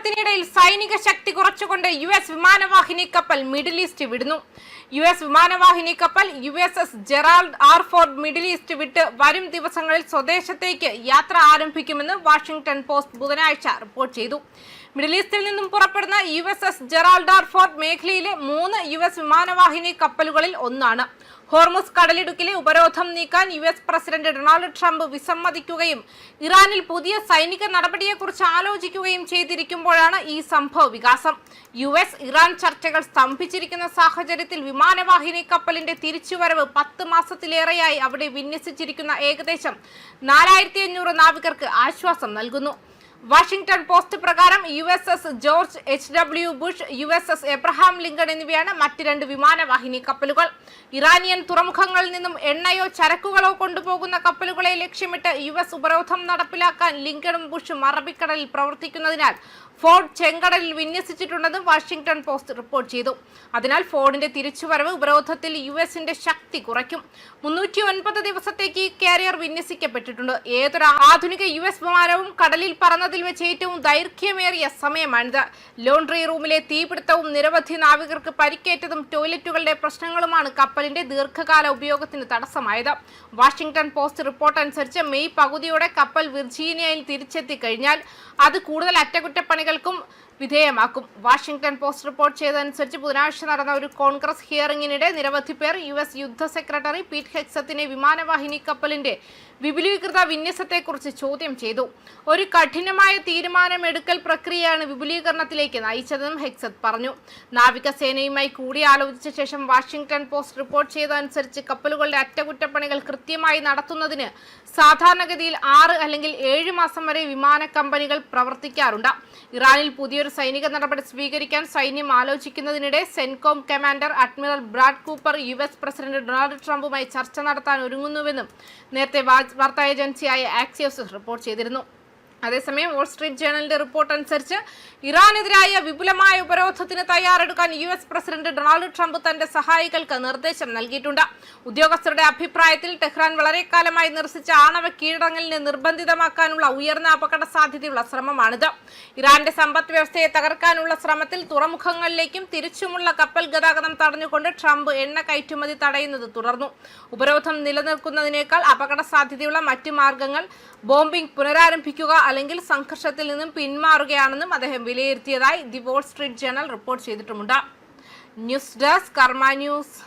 ഉപരോധത്തിനിടയിൽ സൈനിക ശക്തി കുറച്ചുകൊണ്ട് US വിമാനവാഹിനി കപ്പൽ മിഡിൽ ഈസ്റ്റ് വിടുന്നു. US വിമാനവാഹിനി കപ്പൽ USS Gerald R Ford middle east വിട്ട് വരും ദിവസങ്ങളിൽ സ്വദേശത്തേക്ക് യാത്ര ആരംഭിക്കുമെന്ന് വാഷിംഗ്ടൺ പോസ്റ്റ് ബുധനാഴ്ച റിപ്പോർട്ട് ചെയ്തു. മിഡിൽ ഈസ്റ്റിൽ നിന്നും പുറപ്പെടുന്ന USS ജെറാൾഡ് ആർ ഫോർഡ് മേഖലയിലെ 3 US വിമാനവാഹിനി കപ്പലുകളിൽ ഒന്നാണ്. ഹോർമുസ് കടലിടുക്കിലെ ഉപരോധം നീക്കാൻ US പ്രസിഡന്റ് ഡൊണാൾഡ് ട്രംപ് വിസമ്മതിക്കുകയും ഇറാനിൽ പുതിയ സൈനിക നടപടിയെക്കുറിച്ച് ആലോചിക്കുകയും ചെയ്തിരിക്കുമ്പോഴാണ് ഈ സംഭവ വികാസം. US ഇറാൻ ചർച്ചകൾ സ്തംഭിച്ചിരിക്കുന്ന സാഹചര്യത്തിൽ വിമാനവാഹിനി കപ്പലിന്റെ തിരിച്ചുവരവ് 10 മാസത്തിലേറെയായി അവിടെ വിന്യസിച്ചിരിക്കുന്ന ഏകദേശം 4500 നാവികർക്ക് ആശ്വാസം നൽകുന്നു. വാഷിംഗ്ടൺ പോസ്റ്റ് പ്രകാരം USS George H.W. Bush, USS Abraham Lincoln എന്നിവയാണ് മറ്റ് 2 വിമാനവാഹിനി കപ്പലുകൾ. ഇറാനിയൻ തുറമുഖങ്ങളിൽ നിന്നും എണ്ണയോ ചരക്കുകളോ കൊണ്ടുപോകുന്ന കപ്പലുകളെ ലക്ഷ്യമിട്ട് US ഉപരോധം നടപ്പിലാക്കാൻ ലിങ്കണും ബുഷും അറബിക്കടലിൽ പ്രവർത്തിക്കുന്നതിനാൽ ഫോർഡ് ചെങ്കടലിൽ വിന്യസിച്ചിട്ടുണ്ടെന്നും വാഷിംഗ്ടൺ പോസ്റ്റ് റിപ്പോർട്ട് ചെയ്തു. അതിനാൽ ഫോർഡിന്റെ തിരിച്ചുവരവ് ഉപരോധത്തിൽ USന്റെ ശക്തി കുറയ്ക്കും. 309 ദിവസത്തേക്ക് ഈ കാരിയർ വിന്യസിക്കപ്പെട്ടിട്ടുണ്ട്. ഏതൊരു ആധുനിക US വിമാനവും കടലിൽ പറന്നതിൽ വെച്ച് ഏറ്റവും ദൈർഘ്യമേറിയ സമയമാണിത്. ലോണ്ടറി റൂമിലെ തീപിടുത്തവും നിരവധി നാവികർക്ക് പരിക്കേറ്റതും ടോയ്ലറ്റുകളുടെ പ്രശ്നങ്ങളുമാണ് കപ്പലിന്റെ ദീർഘകാല ഉപയോഗത്തിന് തടസ്സമായത്. വാഷിംഗ്ടൺ പോസ്റ്റ് റിപ്പോർട്ട് അനുസരിച്ച് മെയ് പകുതിയോടെ കപ്പൽ വിർജീനിയയിൽ തിരിച്ചെത്തി കഴിഞ്ഞാൽ അത് കൂടുതൽ അറ്റകുറ്റപ്പണികൾക്കും വിധേയമാക്കും. വാഷിംഗ്ടൺ പോസ്റ്റ് റിപ്പോർട്ട് ചെയ്തതനുസരിച്ച് ബുധനാഴ്ച നടന്ന ഒരു കോൺഗ്രസ് ഹിയറിംഗിനിടെ നിരവധി പേർ US യുദ്ധ സെക്രട്ടറി പീറ്റ് ഹെക്സത്തിനെ വിമാനവാഹിനി കപ്പലിന്റെ വിപുലീകൃത വിന്യാസത്തെക്കുറിച്ച് ചോദ്യം ചെയ്തു. ഒരു കഠിനമായ തീരുമാനമെടുക്കൽ പ്രക്രിയയാണ് വിപുലീകരണത്തിലേക്ക് നയിച്ചതെന്നും ഹെക്സത്ത് പറഞ്ഞു. നാവികസേനയുമായി കൂടിയാലോചിച്ച ശേഷം വാഷിംഗ്ടൺ പോസ്റ്റ് റിപ്പോർട്ട് ചെയ്തതനുസരിച്ച് കപ്പലുകളുടെ അറ്റകുറ്റപ്പണികൾ കൃത്യമായി നടത്തുന്നതിന് സാധാരണഗതിയിൽ 6 അല്ലെങ്കിൽ 7 മാസം വരെ വിമാന കമ്പനികൾ പ്രവർത്തിക്കാറുണ്ട്. ഇറാനിൽ പുതിയൊരു സൈനിക നടപടി സ്വീകരിക്കാൻ സൈന്യം ആലോചിക്കുന്നതിനിടെ CENTCOM commander admiral Brad Cooper US president Donald ട്രംപുമായി ചർച്ച നടത്താൻ ഒരുങ്ങുന്നുവെന്നും നേരത്തെ വാർത്താ ഏജൻസിയായ ആക്സിയോസ് റിപ്പോർട്ട് ചെയ്തിരുന്നു. അതേസമയം വാൾ സ്ട്രീറ്റ് ജേണലിന്റെ റിപ്പോർട്ട് അനുസരിച്ച് ഇറാനെതിരായ വിപുലമായ ഉപരോധത്തിന് തയ്യാറെടുക്കാൻ US പ്രസിഡന്റ് ഡൊണാൾഡ് ട്രംപ് തന്റെ സഹായികൾക്ക് നിർദ്ദേശം നൽകിയിട്ടുണ്ട്. ഉദ്യോഗസ്ഥരുടെ അഭിപ്രായത്തിൽ ടെഹ്റാൻ വളരെ കാലമായി നിരസിച്ച ആണവ കീഴടങ്ങലിനെ നിർബന്ധിതമാക്കാനുള്ള ഉയർന്ന അപകട സാധ്യതയുള്ള ശ്രമമാണിത്. ഇറാന്റെ സമ്പദ് വ്യവസ്ഥയെ തകർക്കാനുള്ള ശ്രമത്തിൽ തുറമുഖങ്ങളിലേക്കും തിരിച്ചുമുള്ള കപ്പൽ ഗതാഗതം തടഞ്ഞുകൊണ്ട് ട്രംപ് എണ്ണ കയറ്റുമതി തടയുന്നത് തുടർന്നു. ഉപരോധം നിലനിൽക്കുന്നതിനേക്കാൾ അപകട സാധ്യതയുള്ള മറ്റ് മാർഗങ്ങൾ ബോംബിംഗ് പുനരാരംഭിക്കുക അല്ലെങ്കിൽ സംഘർഷത്തിൽ നിന്നും പിന്മാറുകയാണെന്നും അദ്ദേഹം വിലയിരുത്തിയതായി the Wall Street Journal report ചെയ്തിട്ടുമുണ്ട്. News desk Karma news.